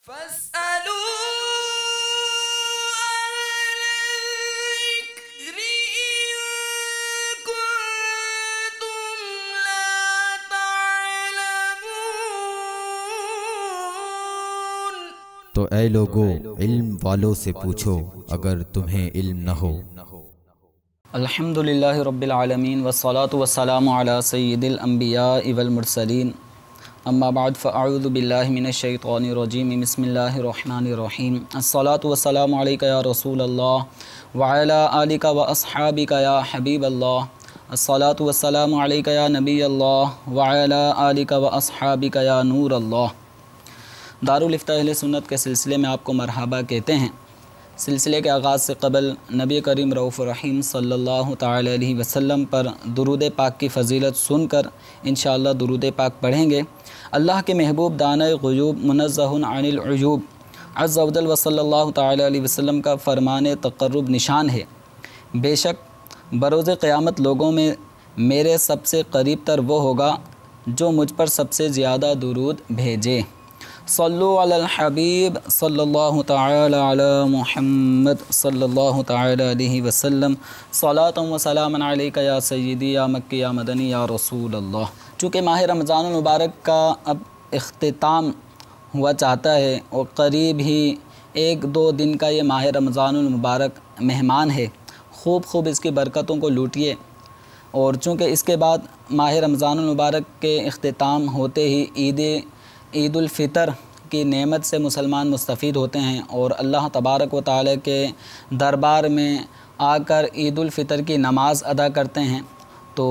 तो ऐ लोगो, इल्म वालों से पूछो अगर तुम्हें इल्म न हो। अल्हम्दुलिल्लाहि रब्बिल आलमीन वस्सलातु वस्सलामु अला सय्यिदिल अंबियाइ वल मुरसलीन अम्मा बाद फ़अऊज़ु बिल्लाहि मिनश शैतानिर रजीम बिस्मिल्लाहिर रहमानिर रहीम अस्सलातु वस्सलामु अलैका या रसूलल्लाह व अला आलिका व अस्हाबिका या हबीबल्लाह अस्सलातु वस्सलामु अलैका या नबियल्लाह व अला आलिका व अस्हाबिका या नूरल्लाह। दारुल इफ्ता अहले सुन्नत के सिलसिले में आपको मरहबा कहते हैं। सिलसिले के आगाज़ से कबल नबी करीम रऊफ़ रहीम सल्लल्लाहु तआला अलैहि वसल्लम पर दुरूद पाक की फ़जीलत सुनकर इंशाअल्लाह दुरूद पाक पढ़ेंगे। अल्लाह के महबूब दाना ग़ुयूब मुनज़्ज़हुन अनिल उयूब अज़्ज़ा वजल व सल्लल्लाहु तआला अलैहि वसल्लम का फ़रमान तक़र्रुब निशान है। बेशक बरोज़ क़यामत लोगों में मेरे सबसे करीब तर वो होगा जो मुझ पर सबसे ज़्यादा दुरूद भेजे। सल्लु अलल हबीब सल्लल्लाहु तआला अला मुहम्मद सल्लल्लाहु तआला अलैहि वसल्लम सलातुन व सलामन अलैका या सय्यदी या मक्की या मदनी या रसूल अल्लाह। चूँकि माह रमज़ानुल मुबारक का अब इख्तिताम हुआ चाहता है और करीब ही 1-2 दिन का ये माह रमज़ानुल मुबारक मेहमान है, खूब इसकी बरकतों को लूटिए। और चूँकि इसके बाद माह रमज़ानुल मुबारक के इख्तिताम होते ही ईदुल फ़ितर की नेमत से मुसलमान मुस्तफ़ीद होते हैं और अल्लाह तबारक व तआला के दरबार में आकर ईदुल फ़ितर की नमाज़ अदा करते हैं। तो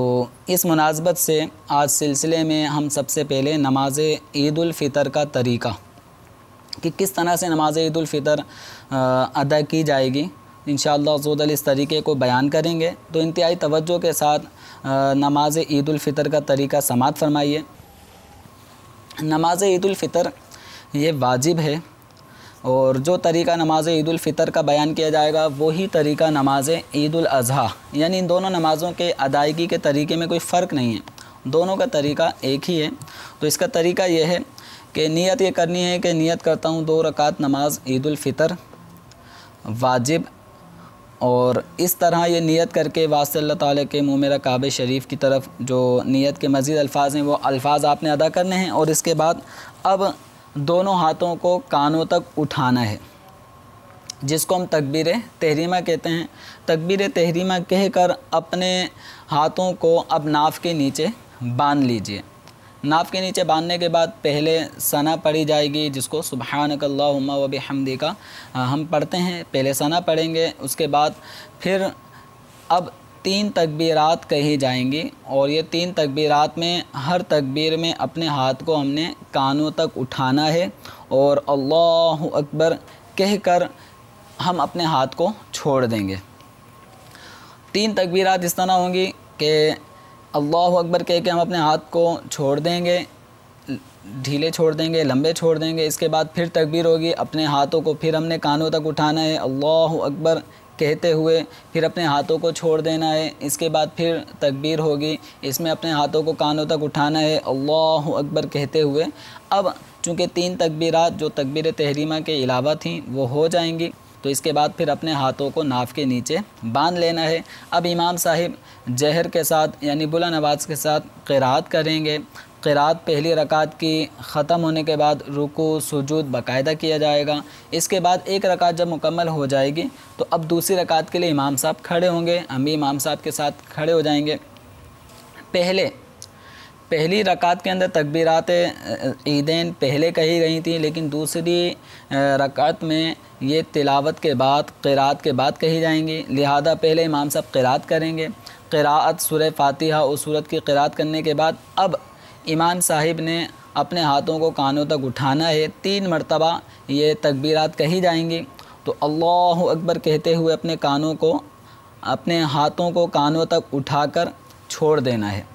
इस मुनासबत से आज सिलसिले में हम सबसे पहले नमाज़ ईदुल फ़ितर का तरीक़ा कि किस तरह से नमाज़ ईदुल फ़ितर अदा की जाएगी इंशाअल्लाह ज़ोदल इस तरीक़े को बयान करेंगे। तो इंतहाई तवज्जो के साथ नमाज़ ईदुल फ़ितर का तरीक़ा समाअत फ़रमाइए। नमाज़ ईदुल फ़ितर ये वाजिब है और जो तरीक़ा नमाज़ ईदुल फ़ितर का बयान किया जाएगा वही तरीक़ा नमाज़ ईदुल अज़हा, यानी इन दोनों नमाज़ों के अदायगी के तरीक़े में कोई फ़र्क नहीं है, दोनों का तरीक़ा एक ही है। तो इसका तरीक़ा यह है कि नियत ये करनी है कि नियत करता हूँ 2 रकात नमाज ईदुल फ़ितर वाजिब, और इस तरह ये नियत करके वास्ते अल्लाह ताला के मुँह मेरा काबे शरीफ की तरफ जो नियत के मज़ीद अल्फ़ाज़ हैं वो अल्फ़ाज़ आपने अदा करने हैं। और इसके बाद अब दोनों हाथों को कानों तक उठाना है, जिसको हम तकबीर तहरीमा कहते हैं। तकबीर तहरीमा कहकर अपने हाथों को अब नाफ़ के नीचे बांध लीजिए। नाफ़ के नीचे बांधने के बाद पहले सना पढ़ी जाएगी, जिसको सुब्हानक अल्लाहुम्मा व बिहम्दिका हम पढ़ते हैं, पहले सना पढ़ेंगे। उसके बाद फिर अब 3 तकबीरात कही जाएंगी और ये 3 तकबीरात में हर तकबीर में अपने हाथ को हमने कानों तक उठाना है और अल्लाहु अकबर कहकर हम अपने हाथ को छोड़ देंगे। 3 तकबीरात इस तरह होंगी कि अल्लाहु अकबर कह के हम अपने हाथ को छोड़ देंगे, ढीले छोड़ देंगे, लंबे छोड़ देंगे। इसके बाद फिर तकबीर होगी, अपने हाथों को फिर हमने कानों तक उठाना है अल्लाहु अकबर कहते हुए, फिर अपने हाथों को छोड़ देना है। इसके बाद फिर तकबीर होगी, इसमें अपने हाथों को कानों तक उठाना है अल्लाहु अकबर कहते हुए। अब चूँकि 3 तकबीरात जो तकबीर तहरीमा के अलावा थी वो हो जाएंगी, तो इसके बाद फिर अपने हाथों को नाफ़ के नीचे बांध लेना है। अब इमाम साहिब जहर के साथ यानी बुलंद आवाज़ के साथ क़िराअत करेंगे। क़िराअत पहली रकात की ख़त्म होने के बाद रुकू सुजूद बाकायदा किया जाएगा। इसके बाद एक रकात जब मुकम्मल हो जाएगी तो अब दूसरी रकात के लिए इमाम साहब खड़े होंगे, हम भी इमाम साहब के साथ खड़े हो जाएंगे। पहली रकात के अंदर तकबीरात ईदैन पहले कही गई थी, लेकिन दूसरी रकात में ये तिलावत के बाद क़िराअत के बाद कही जाएंगी। लिहाजा पहले इमाम साहब क़िराअत करेंगे। क़िराअत सूरह फ़ातिहा और सूरत की क़िराअत करने के बाद अब इमाम साहिब ने अपने हाथों को कानों तक उठाना है। 3 मरतबा ये तकबीरात कही जाएंगी। तो अल्लाहु अकबर कहते हुए अपने हाथों को कानों तक उठाकर छोड़ देना है।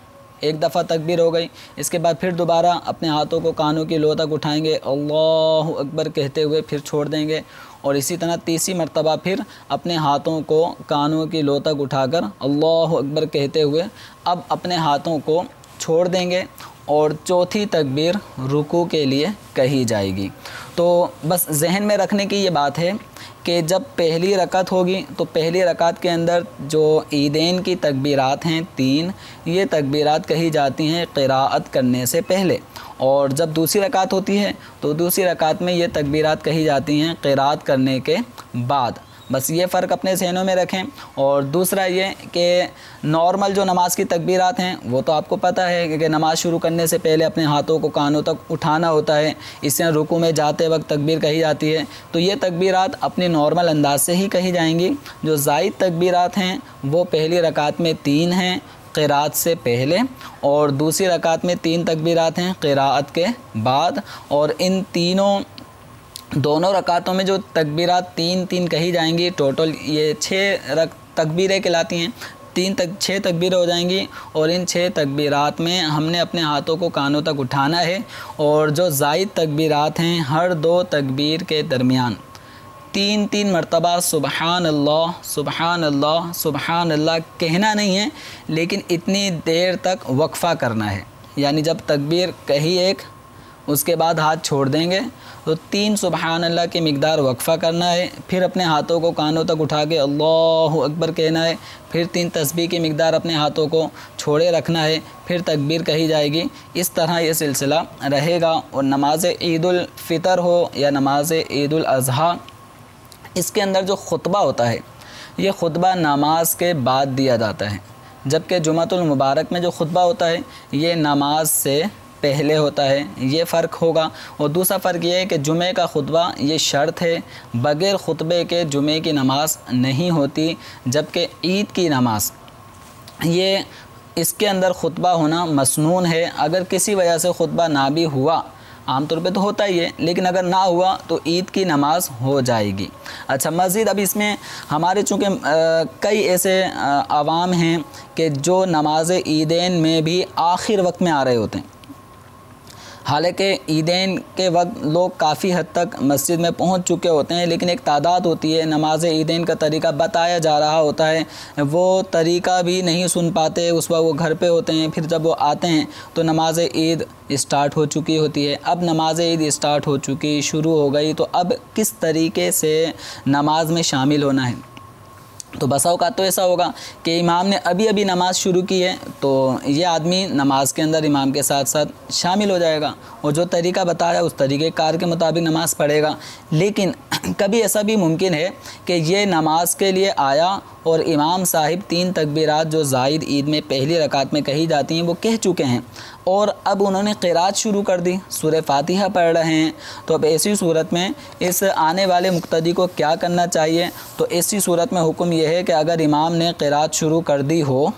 एक दफ़ा तकबीर हो गई, इसके बाद फिर दोबारा अपने हाथों को कानों की लो तक उठाएंगे, अल्लाहु अकबर कहते हुए फिर छोड़ देंगे। और इसी तरह तीसरी मरतबा फिर अपने हाथों को कानों की लो तक उठाकर अल्लाहु अकबर कहते हुए अब अपने हाथों को छोड़ देंगे और चौथी तकबीर रुकू के लिए कही जाएगी। तो बस जहन में रखने की ये बात है कि जब पहली रकात होगी तो पहली रकात के अंदर जो ईदैन की तकबीरात हैं 3, ये तकबीरात कही जाती हैं क़िराअत करने से पहले, और जब दूसरी रकात होती है तो दूसरी रकात में ये तकबीरात कही जाती हैं क़िराअत करने के बाद। बस ये फ़र्क अपने ज़हनों में रखें। और दूसरा ये कि नॉर्मल जो नमाज की तकबीरात हैं वो तो आपको पता है कि नमाज़ शुरू करने से पहले अपने हाथों को कानों तक उठाना होता है, इससे रुकू में जाते वक्त तकबीर कही जाती है। तो ये तकबीरात अपनी नॉर्मल अंदाज से ही कही जाएंगी। जो ज़ायद तकबीरात हैं वो पहली रकात में 3 हैं क़िराअत से पहले, और दूसरी रकात में 3 तकबीरात हैं क़िराअत के बाद। और इन दोनों रकातों में जो तकबीरात 3-3 कही जाएंगी, टोटल ये 6 तकबीरें कहलाती हैं। 6 तकबीरें हो जाएंगी, और इन 6 तकबीरात में हमने अपने हाथों को कानों तक उठाना है। और जो ज़ायद तकबीरात हैं हर 2 तकबीर के दरमियान 3-3 मरतबा सुबहान अल्लाह सुबहान अल्लाह सुबहान अल्लाह कहना नहीं है, लेकिन इतनी देर तक वक्फ़ा करना है। यानी जब तकबीर कही एक, उसके बाद हाथ छोड़ देंगे तो 3 सुबहान अल्लाह की मिक़दार वक्फ़ा करना है, फिर अपने हाथों को कानों तक उठा के अल्लाहु अकबर कहना है, फिर 3 तस्बीह की मिक़दार अपने हाथों को छोड़े रखना है, फिर तकबीर कही जाएगी। इस तरह ये सिलसिला रहेगा। और नमाज ईदुल फ़ितर हो या नमाज ईदुल अज़हा, इसके अंदर जो खुतबा होता है ये खुतबा नमाज के बाद दिया जाता है, जबकि जुमातुल मुबारक में जो खुतबा होता है ये नमाज से पहले होता है। ये फ़र्क होगा। और दूसरा फ़र्क ये है कि जुमे का खुतबा ये शर्त है, बग़ैर खुतबे के जुमे की नमाज नहीं होती, जबकि ईद की नमाज ये इसके अंदर खुतबा होना मसनून है। अगर किसी वजह से खुतबा ना भी हुआ, आमतौर पे तो होता ही है, लेकिन अगर ना हुआ तो ईद की नमाज हो जाएगी। अच्छा, मज़ीद अब इसमें हमारे चूँकि कई ऐसे आवाम हैं कि जो नमाज ईदैन में भी आखिर वक्त में आ रहे होते हैं। हालांकि ईदैन के वक्त लोग काफ़ी हद तक मस्जिद में पहुंच चुके होते हैं, लेकिन एक तादाद होती है, नमाज ईदैन का तरीक़ा बताया जा रहा होता है, वो तरीक़ा भी नहीं सुन पाते, उस वक्त वो घर पे होते हैं। फिर जब वो आते हैं तो नमाज ईद स्टार्ट हो चुकी होती है। अब नमाज ईद स्टार्ट हो चुकी, शुरू हो गई, तो अब किस तरीके से नमाज में शामिल होना है। तो बसा औक़ात तो ऐसा होगा कि इमाम ने अभी अभी नमाज़ शुरू की है, तो ये आदमी नमाज के अंदर इमाम के साथ साथ शामिल हो जाएगा और जो तरीक़ा बताया उस तरीक़े कार के मुताबिक नमाज़ पढ़ेगा। लेकिन कभी ऐसा भी मुमकिन है कि ये नमाज के लिए आया और इमाम साहिब 3 तकबीरात जो ज़ायद ईद में पहली रकात में कही जाती हैं वो कह चुके हैं, और अब उन्होंने क़िराअत शुरू कर दी, सूरह फ़ातिहा पढ़ रहे हैं। तो अब ऐसी सूरत में इस आने वाले मुक्तदी को क्या करना चाहिए? तो ऐसी सूरत में हुक्म यह है कि अगर इमाम ने क़िराअत शुरू कर दी हो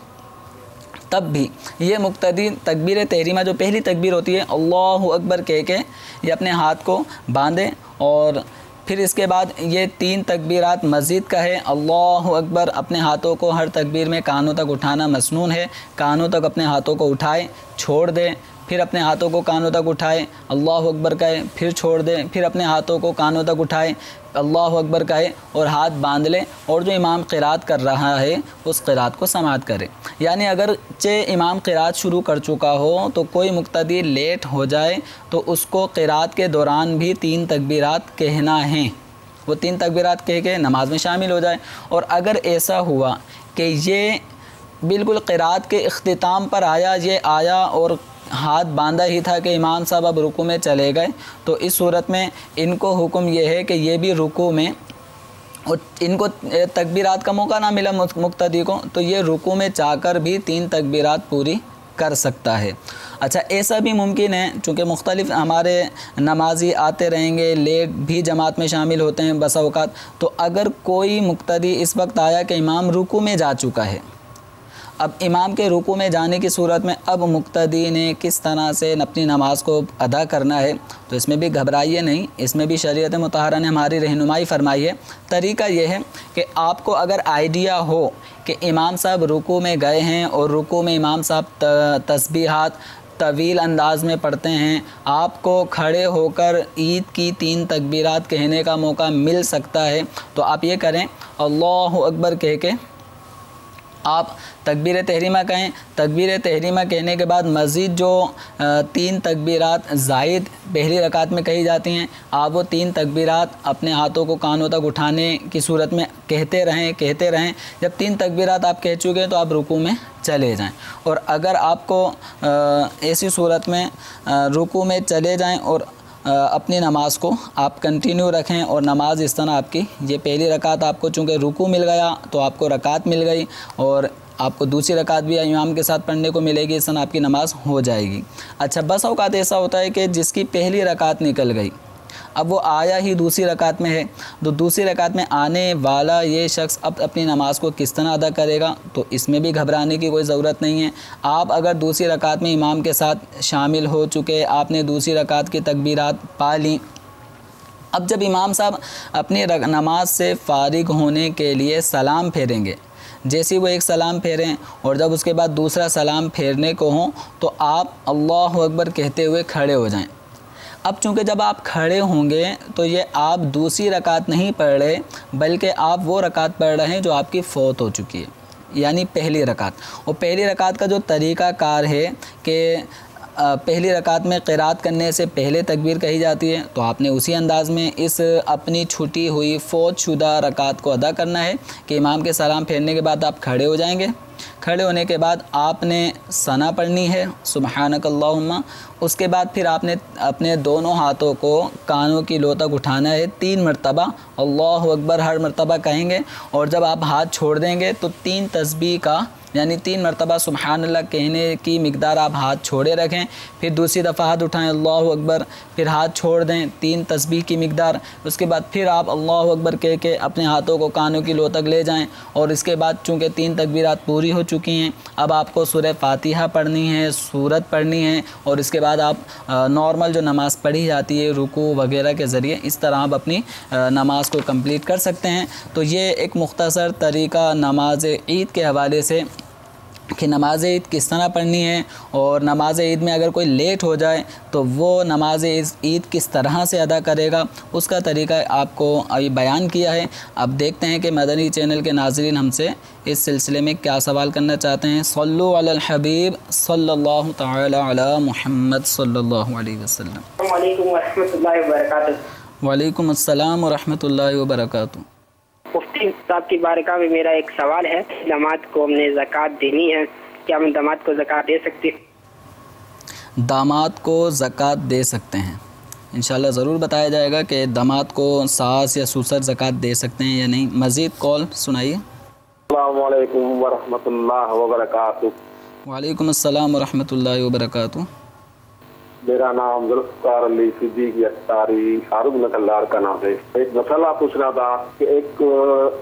तब भी ये मुक्तदी तकबीर तहरीमा जो पहली तकबीर होती है अल्लाहु अकबर कह के ये अपने हाथ को बांधे, और फिर इसके बाद ये 3 तकबीरात मस्जिद का है। अल्लाहु अकबर, अपने हाथों को हर तकबीर में कानों तक उठाना मसनून है, कानों तक अपने हाथों को उठाए, छोड़ दें, फिर अपने हाथों को कानों तक उठाए, अल्लाहु अकबर कहे, फिर छोड़ दें, फिर अपने हाथों को कानों तक उठाए, अल्लाहु अकबर कहे और हाथ बांध लें, और जो इमाम क़िराअत कर रहा है उस क़िराअत को समाअत करे। यानी अगर चे इमाम क़िराअत शुरू कर चुका हो तो कोई मुक्तदी लेट हो जाए तो उसको क़िराअत के दौरान भी 3 तकबीरात कहना है, वो 3 तकबीरात कह के नमाज में शामिल हो जाए। और अगर ऐसा हुआ कि ये बिल्कुल क़िराअत के इख्तिताम पर आया, ये आया और हाथ बांधा ही था कि इमाम साहब अब रुकू में चले गए, तो इस सूरत में इनको हुक्म ये है कि ये भी रुकू में, और इनको तकबीरात का मौका ना मिला मुक्तदी को, तो ये रुकू में जाकर भी 3 तकबीरात पूरी कर सकता है। अच्छा, ऐसा भी मुमकिन है चूँकि मुख्तलिफ़ हमारे नमाजी आते रहेंगे, लेट भी जमात में शामिल होते हैं बसा औक़ात, तो अगर कोई मुक्तदी इस वक्त आया कि इमाम रुकू में जा चुका है, अब इमाम के रुकू में जाने की सूरत में अब मुक्तदी ने किस तरह से अपनी नमाज को अदा करना है, तो इसमें भी घबराइए नहीं, इसमें भी शरीयत मुतहरा ने हमारी रहनुमाई फरमाई है। तरीका यह है कि आपको अगर आइडिया हो कि इमाम साहब रुकू में गए हैं और रुकू में इमाम साहब तस्बीहात तवील अंदाज में पढ़ते हैं, आपको खड़े होकर ईद की 3 तकबीरात कहने का मौका मिल सकता है, तो आप ये करें, अल्लाहु अकबर कह के आप तकबीर तहरीमा कहें। तकबीर तहरीमा कहने के बाद मज़ीद जो 3 तकबीरात ज़ायद पहली रकात में कही जाती हैं, आप वो 3 तकबीरात अपने हाथों को कानों तक उठाने की सूरत में कहते रहें। जब 3 तकबीरात आप कह चुके हैं तो आप रुकू में चले जाएं। और अगर आपको ऐसी सूरत में रुकू में चले जाएं और अपनी नमाज़ को आप कंटिन्यू रखें और नमाज इस तरह आपकी ये पहली रकात आपको चूँकि रुकू मिल गया तो आपको रकात मिल गई और आपको दूसरी रकात भी इमाम के साथ पढ़ने को मिलेगी, इस तरह आपकी नमाज़ हो जाएगी। अच्छा, बस औक़ात ऐसा होता है कि जिसकी पहली रकात निकल गई, अब वो आया ही दूसरी रकात में है, तो दूसरी रकात में आने वाला ये शख्स अब अपनी नमाज़ को किस तरह अदा करेगा, तो इसमें भी घबराने की कोई ज़रूरत नहीं है। आप अगर दूसरी रकात में इमाम के साथ शामिल हो चुके, आपने दूसरी रकात की तकबीरात पा ली, अब जब इमाम साहब अपनी नमाज से फ़ारिग होने के लिए सलाम फेरेंगे, जैसे वो एक सलाम फेरें और जब उसके बाद दूसरा सलाम फेरने को हो तो आप अल्लाहु अकबर कहते हुए खड़े हो जाएं। अब चूँकि जब आप खड़े होंगे तो ये आप दूसरी रकात नहीं पढ़ रहे, बल्कि आप वो रकात पढ़ रहे हैं जो आपकी फ़ौत हो चुकी है, यानी पहली रकात। और पहली रकात का जो तरीक़ाकार है कि पहली रकात में क़िरात करने से पहले तकबीर कही जाती है, तो आपने उसी अंदाज़ में इस अपनी छूटी हुई फ़ौत शुदा रकात को अदा करना है कि इमाम के सलाम फेरने के बाद आप खड़े हो जाएंगे। खड़े होने के बाद आपने सना पढ़नी है, सुब्हानक अल्लाहुम्मा। उसके बाद फिर आपने अपने दोनों हाथों को कानों की लो तक उठाना है 3 मरतबा, अल्लाहु अकबर हर मरतबा कहेंगे। और जब आप हाथ छोड़ देंगे तो 3 तस्बीह का यानी 3 मरतबा सुब्हानल्लाह कहने की मिक़दार आप हाथ छोड़े रखें। फिर दूसरी दफ़ा हाथ उठाएं अल्लाहु अकबर, फिर हाथ छोड़ दें 3 तस्बीह की मिक़दार। उसके बाद फिर आप अल्लाहु अकबर कह के अपने हाथों को कानों की लो तक ले जाएं। और इसके बाद चूँकि 3 तकबीरात पूरी हो चुकी हैं, अब आपको सूरह फ़ातिहा पढ़नी है, सूरत पढ़नी है और इसके बाद आप नॉर्मल जो नमाज़ पढ़ी जाती है रुकू वगैरह के ज़रिए इस तरह आप अपनी नमाज़ को कंप्लीट कर सकते हैं। तो ये एक मुख्तसर तरीक़ा नमाज ईद के हवाले से कि नमाज ईद किस तरह पढ़नी है और नमाज ईद में अगर कोई लेट हो जाए तो वो नमाज ईद किस तरह से अदा करेगा, उसका तरीका आपको अभी बयान किया है। अब देखते हैं कि मदनी चैनल के नाज़रीन हमसे इस सिलसिले में क्या सवाल करना चाहते हैं। सल्लु अलल हबीब सल्लल्लाहु तआला अला मुहम्मद सल्लल्लाहु अलैहि वसल्लम। वालेकुम अस्सलाम व रहमतुल्लाहि व बरकातुहू। मुफ्ती साहब की बारगाह में मेरा एक सवाल है, दामाद को हमने ज़कात देनी है, क्या हम दामाद को ज़कात दे सकते हैं? दामाद को ज़कात दे सकते हैं, इंशाल्लाह ज़रूर बताया जाएगा कि दामाद को सास या ससुर ज़कात दे सकते हैं या नहीं। मज़ीद कॉल सुनाइए। अस्सलामु अलैकुम व रहमतुल्लाहि व बरकातुहू। वालेकुम अस्सलाम व रहमतुल्लाहि व बरकातुहू। मेरा नाम जुल्फ़िकार अली सिद्दीकी अख्तारी फारूक नकलदार का नाम है। एक मसला पूछना था कि एक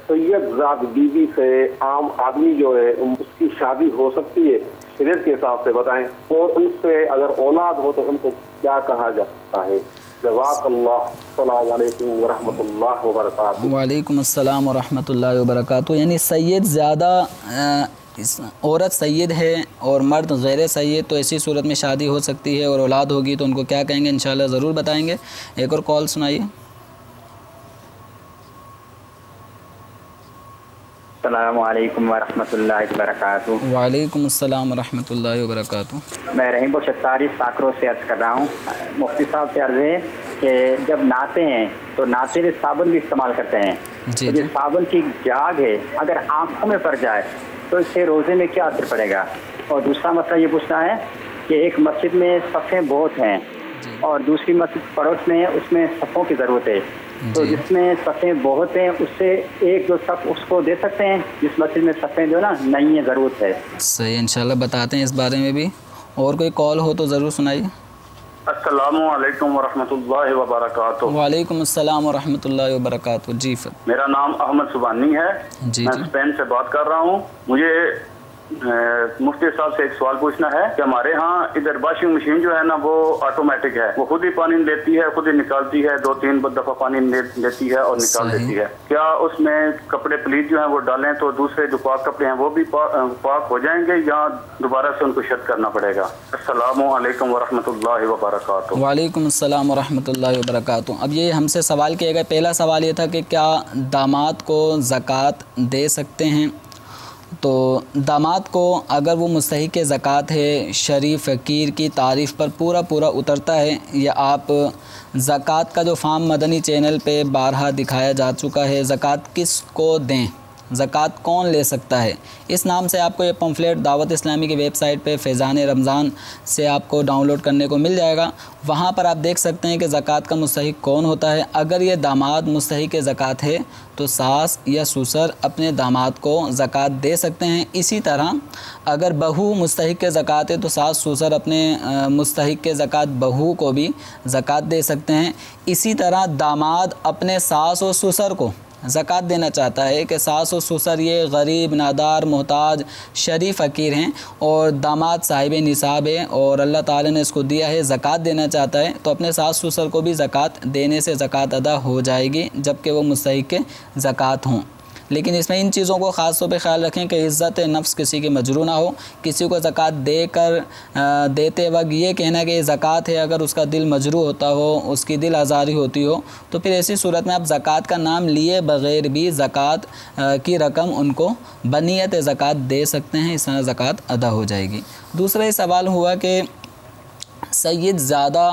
सैयद ज़ात बीवी से आम आदमी जो है उसकी शादी हो सकती है शरीयत के हिसाब से बताएं, और उनसे अगर औलाद हो तो उनको क्या कहा जाता है? वालेकुम अस्सलाम व रहमतुल्लाहि व बरकातुहू। यानी सैयद ज़्यादा औरत सैयद है और मर्द गैर सैयद, तो ऐसी सूरत में शादी हो सकती है और औलाद होगी तो उनको क्या कहेंगे, इंशाल्लाह ज़रूर बताएंगे। एक और कॉल सुनाइए। अस्सलामु अलैकुम व रहमतुल्लाहि व बरकातुहू। वालेकुम अस्सलाम व रहमतुल्लाहि व बरकातुहू। मैं रहीम शतारी साकरों से अर्ज़ कर रहा हूँ। मुफ्ती साहब से अर्ज़ है कि जब नहाते हैं तो नहाते हुए साबुन भी इस्तेमाल करते हैं, जी, तो साबुन की झाग है अगर आँखों में पड़ जाए तो इससे रोज़े में क्या असर पड़ेगा? और दूसरा मसला ये पूछना है कि एक मस्जिद में सफ़ें बहुत हैं और दूसरी मस्जिद पड़ोस में उसमें सफ़ों की ज़रूरत है, तो जिसमें सफ़ें बहुत हैं उससे एक दो सफ़ उसको दे सकते हैं, जिस मस्जिद में सफ़ें जो ना नहीं है ज़रूरत है। सही, इंशाल्लाह बताते हैं इस बारे में भी। और कोई कॉल हो तो ज़रूर सुनाइए। अस्सलामु अलैकुम व रहमतुल्लाहि व बरकातुहू। वालेकुम अस्सलाम व रहमतुल्लाहि व बरकातुहू। जी फिर मेरा नाम अहमद सुबानी है, मैं स्पेन से बात कर रहा हूँ। मुझे मुफ्ती साहब से एक सवाल पूछना है कि हमारे यहाँ इधर वॉशिंग मशीन जो है ना वो ऑटोमेटिक है, वो खुद ही पानी लेती है, खुद ही निकालती है, 2-3 दफ़ा पानी लेती है और निकाल देती है। क्या उसमें कपड़े प्लीज जो है वो डालें तो दूसरे जो पाक कपड़े हैं वो भी पाक हो जाएंगे या दोबारा से उनको शर्त करना पड़ेगा? अस्सलामु अलैकुम व रहमतुल्लाहि व बरकातुहू। वालेकुम अस्सलाम व रहमतुल्लाहि व बरकातुहू। अब ये हमसे सवाल किया गया, पहला सवाल ये था कि क्या दामाद को ज़कात दे सकते हैं। तो दामाद को अगर वो मुस्तहिक़ ज़कात है, शरीफ फ़कीर की तारीफ़ पर पूरा पूरा उतरता है, या आप ज़कात का जो फार्म मदनी चैनल पे बारहा दिखाया जा चुका है, ज़कात किस को दें, ज़कात कौन ले सकता है, इस नाम से आपको ये पम्फलेट दावत इस्लामी की वेबसाइट पे फैज़ान रमज़ान से आपको डाउनलोड करने को मिल जाएगा। वहाँ पर आप देख सकते हैं कि ज़कात का मुस्तहिक़ कौन होता है। अगर ये दामाद मुस्तहिक़ ज़कात है तो सास या ससुर अपने दामाद को ज़कात दे सकते हैं। इसी तरह अगर बहू मुस्तहिक़ ज़कात है तो सास ससुर अपने मुस्तहिक़ ज़कात बहू को भी ज़कात दे सकते हैं। इसी तरह दामाद अपने सास और ससुर को ज़कात देना चाहता है कि सास और ससुर ये गरीब, नादार, मोहताज, शरीफ फ़कीर हैं और दामाद साहिब निसाब है और अल्लाह ताला ने इसको दिया है, ज़कात देना चाहता है, तो अपने सास ससुर को भी ज़कात देने से ज़कात अदा हो जाएगी जबकि वो मुस्तहिक़ ज़कात हों। लेकिन इसमें इन चीज़ों को ख़ास तौर पे ख्याल रखें कि इज़्ज़त नफ्स किसी की मजरू ना हो। किसी को ज़कात देते वक्त ये कहना कि ज़कात है, अगर उसका दिल मजरू होता हो, उसकी दिल आज़ारी होती हो, तो फिर ऐसी सूरत में आप ज़कात का नाम लिए बग़ैर भी ज़कात की रकम उनको बनियत ज़कात दे सकते हैं, इस तरह ज़कात अदा हो जाएगी। दूसरा सवाल हुआ कि सैयद ज़्यादा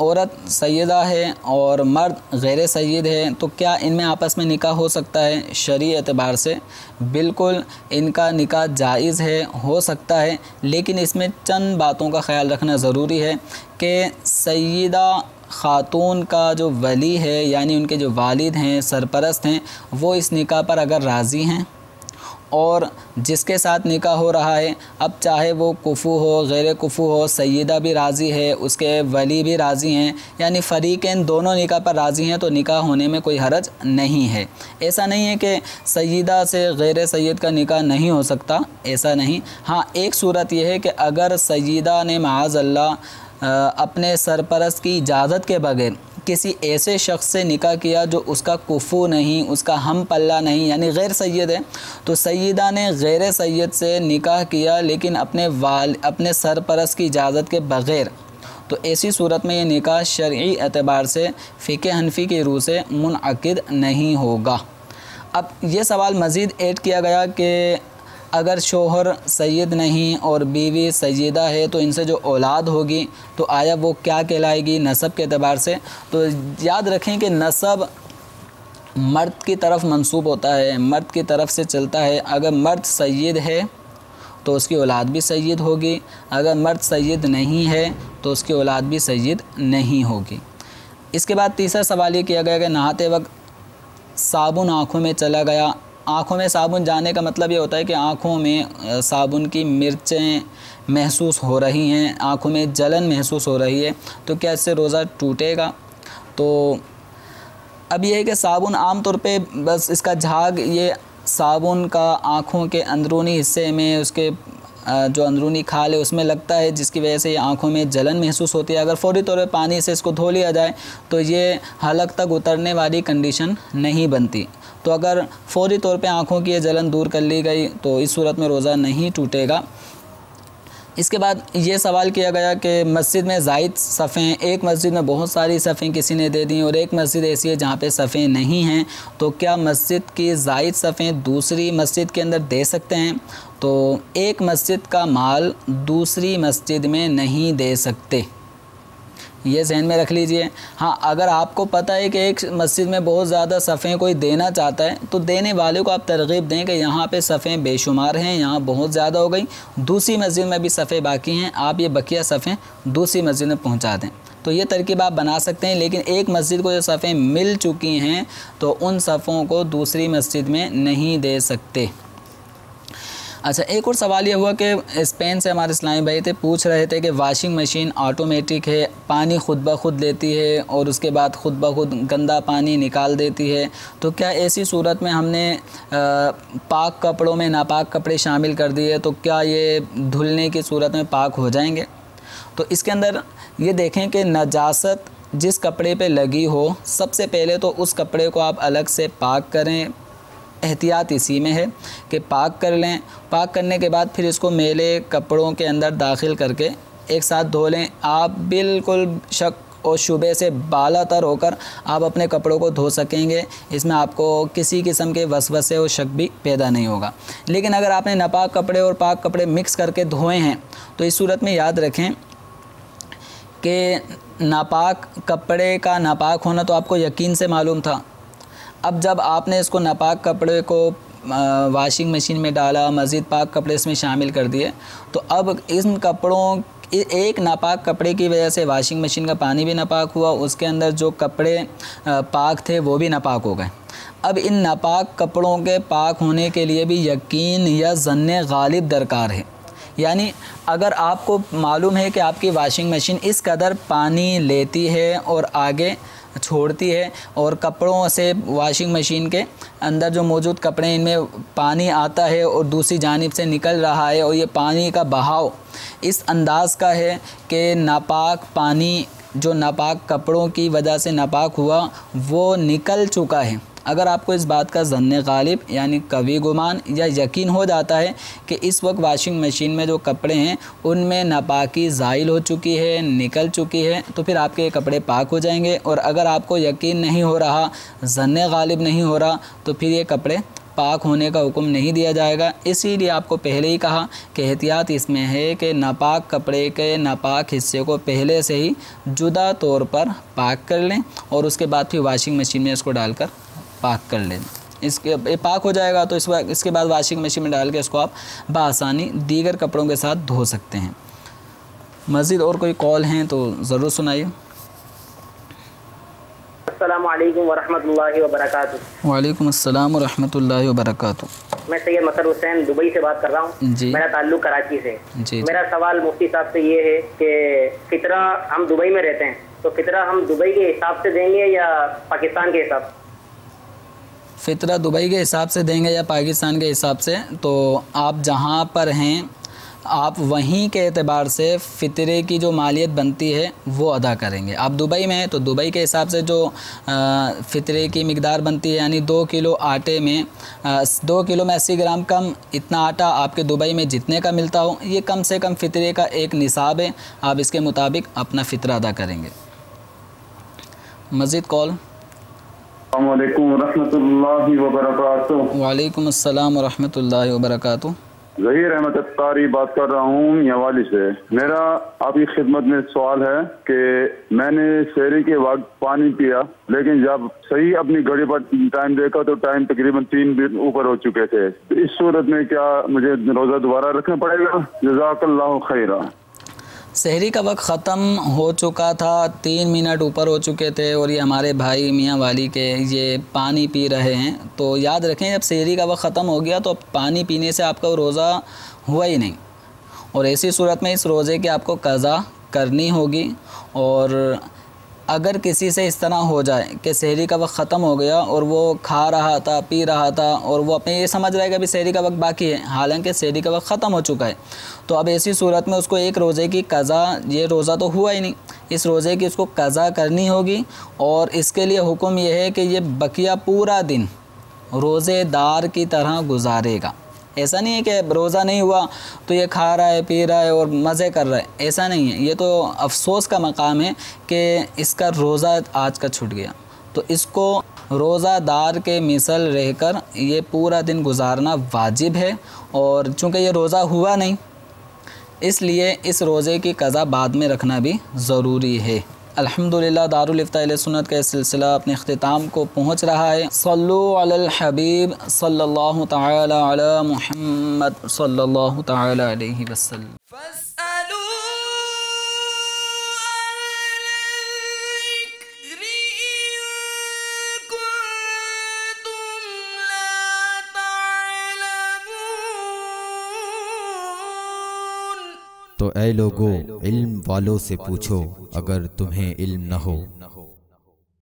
औरत सैयदा है और मर्द गैर सैयद है, तो क्या इनमें आपस में निकाह हो सकता है? शरई एतबार से बिल्कुल इनका निकाह जायज़ है, हो सकता है, लेकिन इसमें चंद बातों का ख्याल रखना ज़रूरी है कि सैयदा ख़ातून का जो वली है, यानी उनके जो वालिद हैं, सरपरस्त हैं, वो इस निकाह पर अगर राज़ी हैं और जिसके साथ निकाह हो रहा है, अब चाहे वो कुफू हो, गैर कुफू हो, सैयदा भी राज़ी है, उसके वली भी राज़ी हैं, यानी फ़रीक़ैन दोनों निकाह पर राज़ी हैं, तो निकाह होने में कोई हरज नहीं है। ऐसा नहीं है कि सैयदा से गैर सैयद का निकाह नहीं हो सकता, ऐसा नहीं। हाँ, एक सूरत यह है कि अगर सैयदा ने माअज़ल्लाह अपने सरपरस्त की इजाज़त के बगैर किसी ऐसे शख्स से निकाह किया जो उसका कुफू नहीं, उसका हम पल्ला नहीं, यानी गैर सैयद है, तो सैयदा ने गैर सैयद से निकाह किया लेकिन अपने सरपरस्त की इजाज़त के बगैर, तो ऐसी सूरत में ये निकाह शरई एतबार से फ़िक़्ह हनफ़ी की रूह से मुनअक़िद नहीं होगा। अब ये सवाल मज़ीद ऐड किया गया कि अगर शोहर सैयद नहीं और बीवी सैयदा है तो इनसे जो औलाद होगी तो आया वो क्या कहलाएगी नसब के एतबार से? तो याद रखें कि नसब मर्द की तरफ मंसूब होता है, मर्द की तरफ से चलता है। अगर मर्द सैयद है तो उसकी औलाद भी सैयद होगी, अगर मर्द सैयद नहीं है तो उसकी औलाद भी सैयद नहीं होगी। इसके बाद तीसरा सवाल ये किया गया कि नहाते वक्त साबुन आँखों में चला गया। आँखों में साबुन जाने का मतलब ये होता है कि आँखों में साबुन की मिर्चें महसूस हो रही हैं, आँखों में जलन महसूस हो रही है, तो क्या इससे रोज़ा टूटेगा? तो अब ये है कि साबुन आम तौर पे बस इसका झाग, ये साबुन का आँखों के अंदरूनी हिस्से में, उसके जो अंदरूनी खाल है उसमें लगता है, जिसकी वजह से ये आँखों में जलन महसूस होती है। अगर फ़ौरी तौर पे पानी से इसको धो लिया जाए तो ये हलक तक उतरने वाली कंडीशन नहीं बनती। तो अगर फ़ौरी तौर पे आँखों की ये जलन दूर कर ली गई तो इस सूरत में रोज़ा नहीं टूटेगा। इसके बाद ये सवाल किया गया कि मस्जिद में ज़ायद सफ़ें, एक मस्जिद में बहुत सारी सफ़ें किसी ने दे दी और एक मस्जिद ऐसी है जहाँ पे सफ़ें नहीं हैं, तो क्या मस्जिद की ज़ायद सफ़ें दूसरी मस्जिद के अंदर दे सकते हैं? तो एक मस्जिद का माल दूसरी मस्जिद में नहीं दे सकते, ये ज़हन में रख लीजिए। हाँ, अगर आपको पता है कि एक मस्जिद में बहुत ज़्यादा सफ़ें कोई देना चाहता है तो देने वाले को आप तरग़ीब दें कि यहाँ पे सफ़ें बेशुमार हैं, यहाँ बहुत ज़्यादा हो गई, दूसरी मस्जिद में भी सफ़ें बाकी हैं, आप ये बकिया सफ़ें दूसरी मस्जिद में पहुँचा दें। तो ये तरकीब आप बना सकते हैं, लेकिन एक मस्जिद को जो सफ़ें मिल चुकी हैं तो उन सफ़ों को दूसरी मस्जिद में नहीं दे सकते। अच्छा, एक और सवाल ये हुआ कि स्पेन से हमारे इस्लामी भाई थे, पूछ रहे थे कि वाशिंग मशीन ऑटोमेटिक है, पानी खुद ब खुद लेती है और उसके बाद खुद ब खुद गंदा पानी निकाल देती है, तो क्या ऐसी सूरत में हमने पाक कपड़ों में नापाक कपड़े शामिल कर दिए तो क्या ये धुलने की सूरत में पाक हो जाएंगे? तो इसके अंदर ये देखें कि नजासत जिस कपड़े पे लगी हो, सबसे पहले तो उस कपड़े को आप अलग से पाक करें। एहतियात इसी में है कि पाक कर लें, पाक करने के बाद फिर इसको मैले कपड़ों के अंदर दाखिल करके एक साथ धो लें। आप बिल्कुल शक और शुबह से बालातर होकर आप अपने कपड़ों को धो सकेंगे। इसमें आपको किसी किस्म के वसवसे और शक भी पैदा नहीं होगा। लेकिन अगर आपने नापाक कपड़े और पाक कपड़े मिक्स करके धोए हैं तो इस सूरत में याद रखें कि नापाक कपड़े का नापाक होना तो आपको यकीन से मालूम था। अब जब आपने इसको नापाक कपड़े को वॉशिंग मशीन में डाला, मज़ीद पाक कपड़े इसमें शामिल कर दिए, तो अब इन कपड़ों एक नापाक कपड़े की वजह से वॉशिंग मशीन का पानी भी नापाक हुआ, उसके अंदर जो कपड़े पाक थे वो भी नापाक हो गए। अब इन नापाक कपड़ों के पाक होने के लिए भी यकीन या ज़न्ने गालिब दरकार है। यानी अगर आपको मालूम है कि आपकी वॉशिंग मशीन इस कदर पानी लेती है और आगे छोड़ती है और कपड़ों से वॉशिंग मशीन के अंदर जो मौजूद कपड़े इनमें पानी आता है और दूसरी जानिब से निकल रहा है और ये पानी का बहाव इस अंदाज़ का है कि नापाक पानी जो नापाक कपड़ों की वजह से नापाक हुआ वो निकल चुका है। अगर आपको इस बात का ज़न्ने गालिब यानी कवी गुमान या यकीन हो जाता है कि इस वक्त वॉशिंग मशीन में जो कपड़े हैं उनमें नापाकी ज़ाइल हो चुकी है, निकल चुकी है, तो फिर आपके कपड़े पाक हो जाएंगे। और अगर आपको यकीन नहीं हो रहा, ज़न्ने गालिब नहीं हो रहा, तो फिर ये कपड़े पाक होने का हुक्म नहीं दिया जाएगा। इसीलिए आपको पहले ही कहा कि एहतियात इसमें है कि नापाक कपड़े के नापाक हिस्से को पहले से ही जुदा तौर पर पाक कर लें और उसके बाद फिर वॉशिंग मशीन में इसको डालकर पाक कर लें। इसके पाक हो जाएगा तो इसके बाद वॉशिंग मशीन में डाल के इसको आप बआसानी दीगर कपड़ों के साथ धो सकते हैं। मज़ीद और कोई कॉल हैं तो ज़रूर सुनाइए। अस्सलामु अलैकुम वरहमतुल्लाहि वबरकातुहू। वालेकुम अस्सलाम वरहमतुल्लाहि वबरकातुहू। मैं सैयद मसर हुसैन दुबई से बात कर रहा हूँ। मेरा ताल्लुक कराची से। मेरा सवाल मुफ्ती साहब से ये है कि फितरा हम दुबई में रहते हैं तो फितरा हम दुबई के हिसाब से देंगे या पाकिस्तान के हिसाब? फ़ितरा दुबई के हिसाब से देंगे या पाकिस्तान के हिसाब से? तो आप जहाँ पर हैं आप वहीं के एतबार से फ़ितरे की जो मालियत बनती है वो अदा करेंगे। आप दुबई में हैं तो दुबई के हिसाब से जो फ़ितरे की मिकदार बनती है, यानी 2 किलो आटे में 2 किलो में 80 ग्राम कम, इतना आटा आपके दुबई में जितने का मिलता हो, ये कम से कम फ़ितरे का एक निसाब है। आप इसके मुताबिक अपना फ़ितरा अदा करेंगे। मज़ीद कॉल। वालेकुम अस्सलाम वरहमतुल्लाहि वबरकातुहू। ज़हीर अहमद अत्तारी बात कर रहा हूँ मियांवाली से। मेरा आपकी खिदमत में सवाल है कि मैंने शहरी के वक्त पानी पिया, लेकिन जब सही अपनी घड़ी पर टाइम देखा तो टाइम तकरीबन 3 दिन ऊपर हो चुके थे। तो इस सूरत में क्या मुझे रोज़ा दोबारा रखना पड़ेगा? जज़ाकल्लाहु खैरा। सहरी का वक्त ख़त्म हो चुका था, 3 मिनट ऊपर हो चुके थे और ये हमारे भाई मियाँ वाली के ये पानी पी रहे हैं। तो याद रखें जब सहरी का वक्त ख़त्म हो गया तो पानी पीने से आपका रोज़ा हुआ ही नहीं, और ऐसी सूरत में इस रोज़े की आपको क़ज़ा करनी होगी। और अगर किसी से इस तरह हो जाए कि सहरी का वक्त ख़त्म हो गया और वो खा रहा था, पी रहा था और वो अपने ये समझ रहा है कि अभी सहरी का वक्त बाकी है, हालांकि सहरी का वक्त ख़त्म हो चुका है, तो अब ऐसी सूरत में उसको एक रोज़े की क़ज़ा, ये रोज़ा तो हुआ ही नहीं, इस रोज़े की उसको क़ज़ा करनी होगी। और इसके लिए हुक्म यह है कि ये बकिया पूरा दिन रोज़ेदार की तरह गुजारेगा। ऐसा नहीं है कि रोज़ा नहीं हुआ तो ये खा रहा है, पी रहा है और मज़े कर रहा है, ऐसा नहीं है। ये तो अफसोस का मकाम है कि इसका रोज़ा आज का छूट गया। तो इसको रोज़ादार के मिसल रहकर ये पूरा दिन गुजारना वाजिब है। और चूँकि ये रोज़ा हुआ नहीं इसलिए इस रोज़े की क़ज़ा बाद में रखना भी ज़रूरी है। अल्हम्दुलिल्लाह दारुल इफ्ता अहले सुन्नत का सिलसिला अपने अख्तिताम को पहुँच रहा है। सल्लु अलल हबीब सल्लल्लाहु तआला अला मुहम्मद सल्लल्लाहु तआला अलैहि वसल्लम। तो ऐ लोगो इल्म वालों से पूछो अगर तुम्हें इल्म न हो।